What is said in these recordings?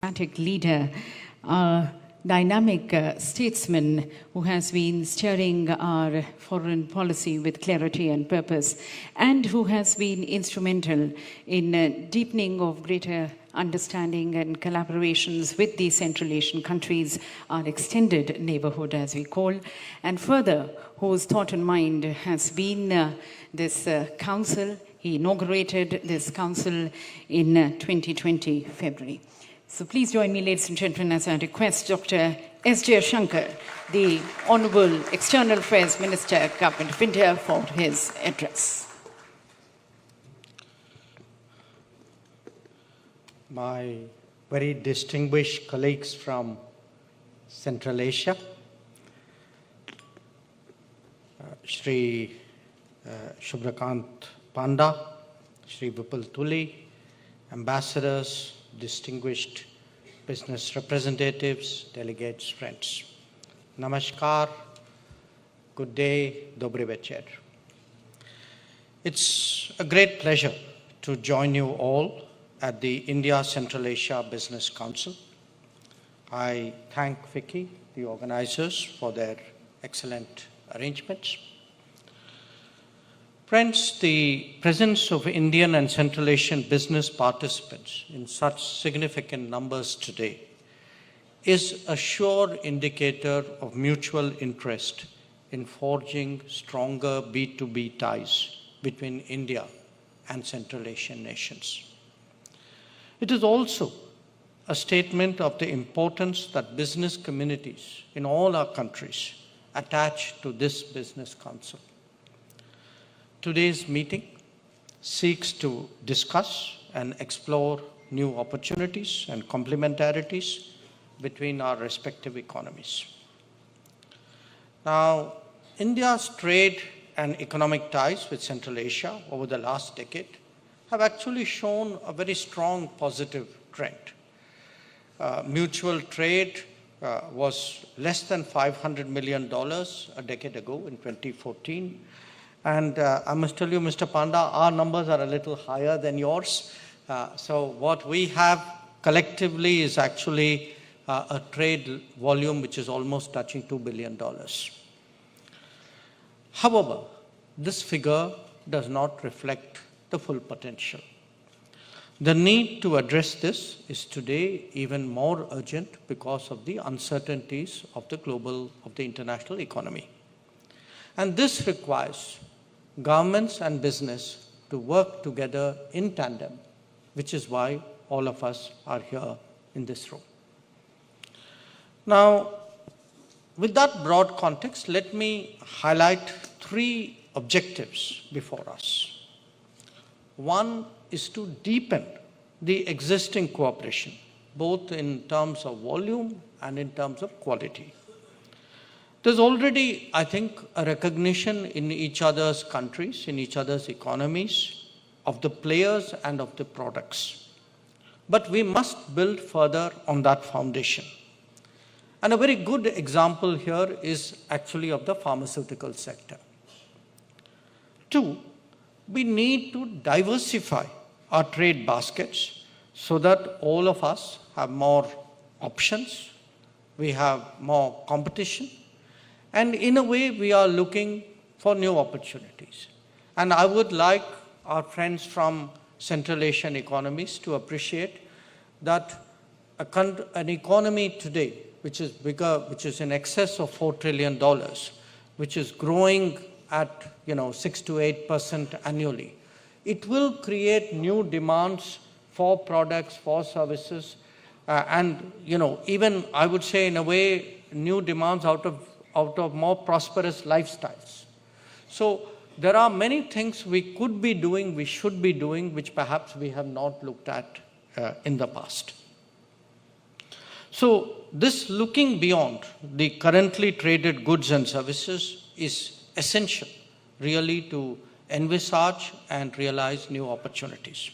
Charismatic leader, a dynamic statesman who has been steering our foreign policy with clarity and purpose, and who has been instrumental in deepening of greater understanding and collaborations with the Central Asian countries, our extended neighborhood as we call, and further, whose thought and mind has been this council. He inaugurated this council in 2020 February. So please join me, ladies and gentlemen, as I request Dr. S. Jaishankar, the Honorable External Affairs Minister, Government of India, for his address. My very distinguished colleagues from Central Asia, Shri Shubhrakant Panda, Shri Vipul Tuli, ambassadors, distinguished business representatives, delegates, friends. Namaskar, good day, Dobry večer. It's a great pleasure to join you all at the India Central Asia Business Council. I thank FICCI, the organizers, for their excellent arrangements. Friends, the presence of Indian and Central Asian business participants in such significant numbers today is a sure indicator of mutual interest in forging stronger B2B ties between India and Central Asian nations. It is also a statement of the importance that business communities in all our countries attach to this business council. Today's meeting seeks to discuss and explore new opportunities and complementarities between our respective economies. Now, India's trade and economic ties with Central Asia over the last decade have actually shown a very strong positive trend. Mutual trade was less than $500 million a decade ago in 2014. And I must tell you, Mr. Panda, our numbers are a little higher than yours. So what we have collectively is actually a trade volume which is almost touching $2 billion. However, this figure does not reflect the full potential. The need to address this is today even more urgent because of the uncertainties of the international economy. And this requires governments and business to work together in tandem, which is why all of us are here in this room. Now, with that broad context, let me highlight three objectives before us. One is to deepen the existing cooperation, both in terms of volume and in terms of quality. There's already, I think, a recognition in each other's countries, in each other's economies, of the players and of the products. But we must build further on that foundation. And a very good example here is actually of the pharmaceutical sector. Two, we need to diversify our trade baskets so that all of us have more options, we have more competition, and in a way, we are looking for new opportunities. And I would like our friends from Central Asian economies to appreciate that an economy today, which is bigger, which is in excess of $4 trillion, which is growing at 6 to 8% annually, it will create new demands for products, for services, and even I would say in a way, new demands out of more prosperous lifestyles. So there are many things we could be doing, we should be doing, which perhaps we have not looked at in the past. So this looking beyond the currently traded goods and services is essential really to envisage and realize new opportunities.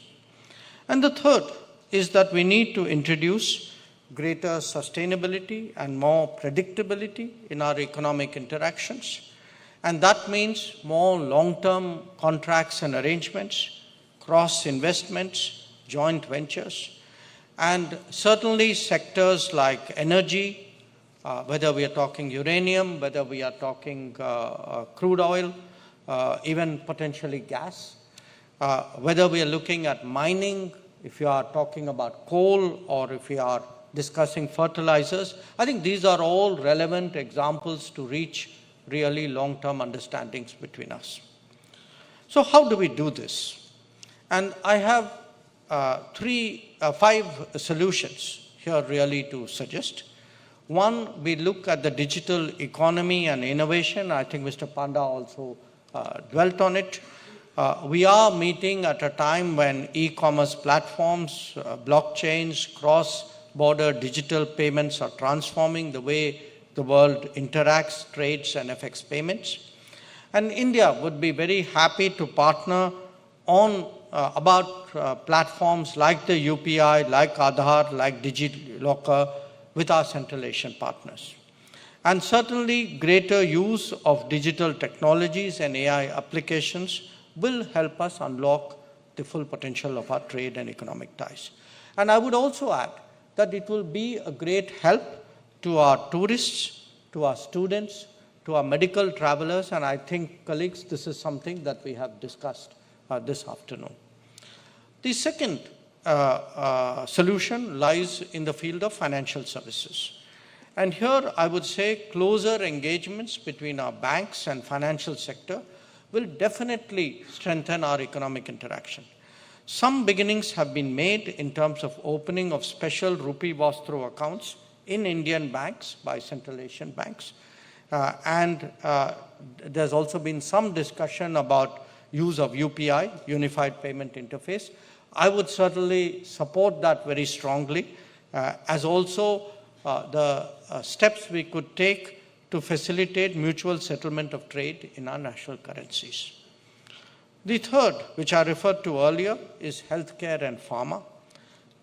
And the third is that we need to introduce greater sustainability and more predictability in our economic interactions. And that means more long-term contracts and arrangements, cross-investments, joint ventures, And certainly sectors like energy, whether we are talking uranium, whether we are talking crude oil, even potentially gas, whether we are looking at mining, if you are talking about coal, or if we are discussing fertilizers, I think these are all relevant examples to reach really long-term understandings between us. So how do we do this? And I have five solutions here really to suggest. One, we look at the digital economy and innovation. I think Mr. Panda also dwelt on it. We are meeting at a time when e-commerce platforms, blockchains, cross-border digital payments are transforming the way the world interacts, trades, and affects payments. And India would be very happy to partner on about platforms like the UPI, like Aadhaar, like DigiLocker with our Central Asian partners. And certainly greater use of digital technologies and AI applications will help us unlock the full potential of our trade and economic ties. And I would also add that it will be a great help to our tourists, to our students, to our medical travelers, and I think, colleagues, this is something that we have discussed this afternoon. The second solution lies in the field of financial services. And here I would say closer engagements between our banks and financial sector will definitely strengthen our economic interaction. Some beginnings have been made in terms of opening of special rupee Vostro accounts in Indian banks by Central Asian banks. And there's also been some discussion about use of UPI, Unified Payment Interface. I would certainly support that very strongly, as also the steps we could take to facilitate mutual settlement of trade in our national currencies. The third, which I referred to earlier, is healthcare and pharma.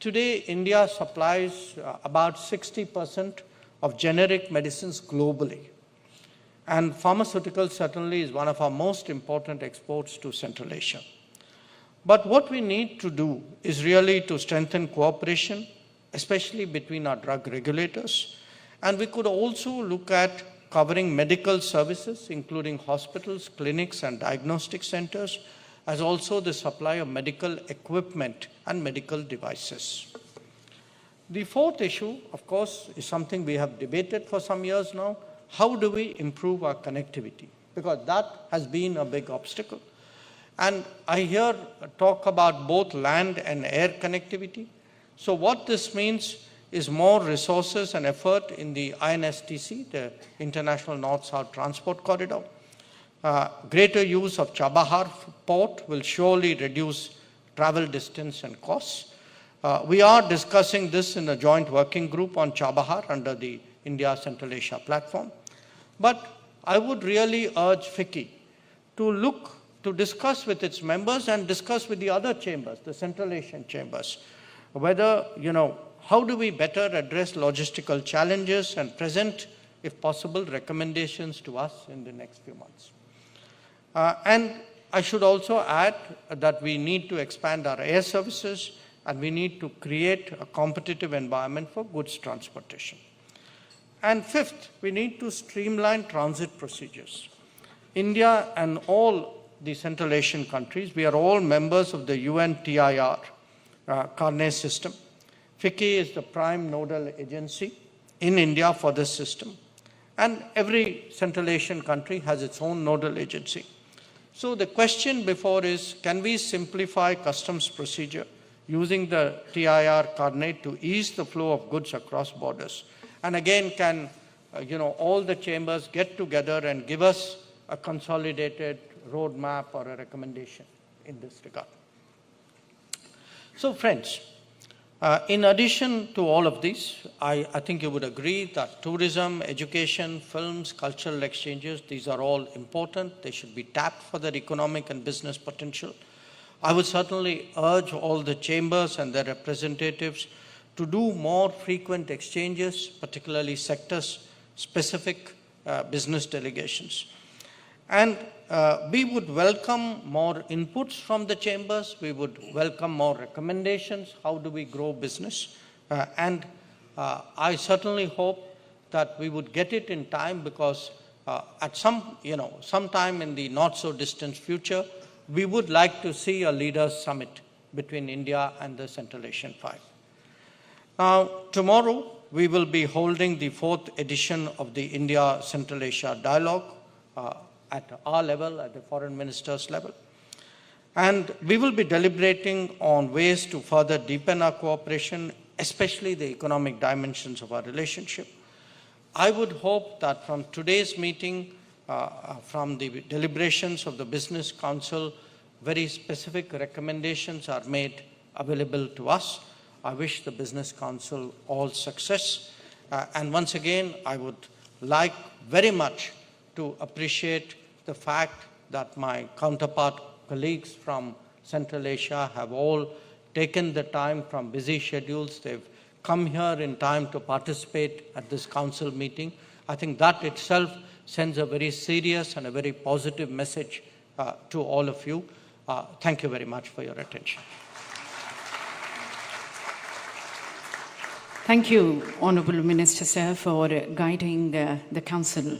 Today, India supplies about 60% of generic medicines globally. And pharmaceuticals certainly is one of our most important exports to Central Asia. But what we need to do is really to strengthen cooperation, especially between our drug regulators. And we could also look at covering medical services, including hospitals, clinics, and diagnostic centers, as also the supply of medical equipment and medical devices. The fourth issue, of course, is something we have debated for some years now. How do we improve our connectivity? Because that has been a big obstacle. And I hear talk about both land and air connectivity. So what this means is more resources and effort in the INSTC, the International North-South Transport Corridor. Greater use of Chabahar port will surely reduce travel distance and costs. We are discussing this in a joint working group on Chabahar under the India Central Asia platform. But I would really urge FICCI to discuss with its members and discuss with the other chambers, the Central Asian chambers, whether, how do we better address logistical challenges and present, if possible, recommendations to us in the next few months. And I should also add that we need to expand our air services and we need to create a competitive environment for goods transportation. And fifth, we need to streamline transit procedures. India and all the Central Asian countries, we are all members of the UNTIR Carnet system. FICCI is the prime nodal agency in India for this system. And every Central Asian country has its own nodal agency. So the question before is, can we simplify customs procedure using the TIR Carnet to ease the flow of goods across borders? And again, can all the chambers get together and give us a consolidated roadmap or a recommendation in this regard? So friends, in addition to all of these, I think you would agree that tourism, education, films, cultural exchanges, these are all important. They should be tapped for their economic and business potential. I would certainly urge all the chambers and their representatives to do more frequent exchanges, particularly sector-specific business delegations. And we would welcome more inputs from the chambers. We would welcome more recommendations. How do we grow business? I certainly hope that we would get it in time, because at sometime in the not so distant future, we would like to see a leaders summit between India and the Central Asian Five. Now, tomorrow we will be holding the 4th edition of the India Central Asia Dialogue at our level, at the foreign ministers level. And we will be deliberating on ways to further deepen our cooperation, especially the economic dimensions of our relationship. I would hope that from today's meeting, from the deliberations of the Business Council, very specific recommendations are made available to us. I wish the Business Council all success. And once again, I would like very much to appreciate the fact that my counterpart colleagues from Central Asia have all taken the time from busy schedules. They've come here in time to participate at this council meeting. I think that itself sends a very serious and a very positive message to all of you. Thank you very much for your attention. Thank you, Honourable Minister Sir, for guiding the Council